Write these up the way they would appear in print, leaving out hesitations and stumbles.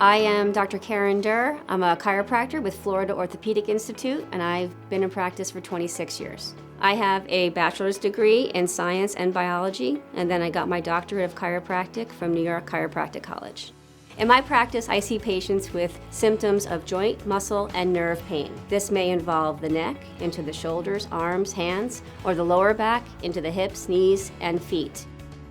I am Dr. Karen Derr. I'm a chiropractor with Florida Orthopaedic Institute, and I've been in practice for 26 years. I have a bachelor's degree in science and biology, and then I got my doctorate of chiropractic from New York Chiropractic College. In my practice, I see patients with symptoms of joint, muscle, and nerve pain. This may involve the neck into the shoulders, arms, hands, or the lower back into the hips, knees, and feet.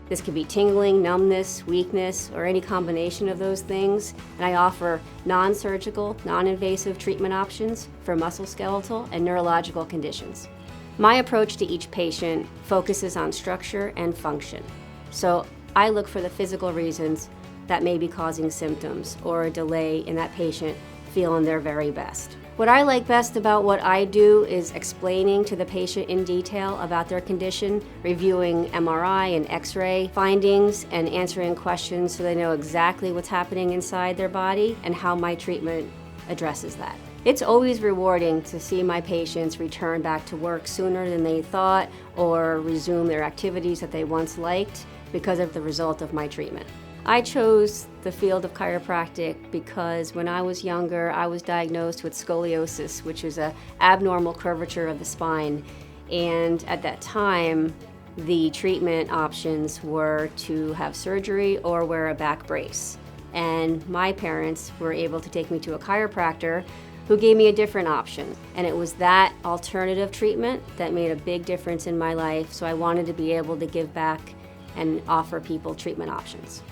This could be tingling, numbness, weakness, or any combination of those things. And I offer non-surgical, non-invasive treatment options for musculoskeletal and neurological conditions. My approach to each patient focuses on structure and function. So I look for the physical reasons that may be causing symptoms or a delay in that patient feeling their very best. What I like best about what I do is explaining to the patient in detail about their condition, reviewing MRI and X-ray findings, and answering questions so they know exactly what's happening inside their body and how my treatment addresses that. It's always rewarding to see my patients return back to work sooner than they thought or resume their activities that they once liked because of the result of my treatment. I chose the field of chiropractic because when I was younger, I was diagnosed with scoliosis, which is an abnormal curvature of the spine. And at that time, the treatment options were to have surgery or wear a back brace. And my parents were able to take me to a chiropractor who gave me a different option. And it was that alternative treatment that made a big difference in my life. So I wanted to be able to give back and offer people treatment options.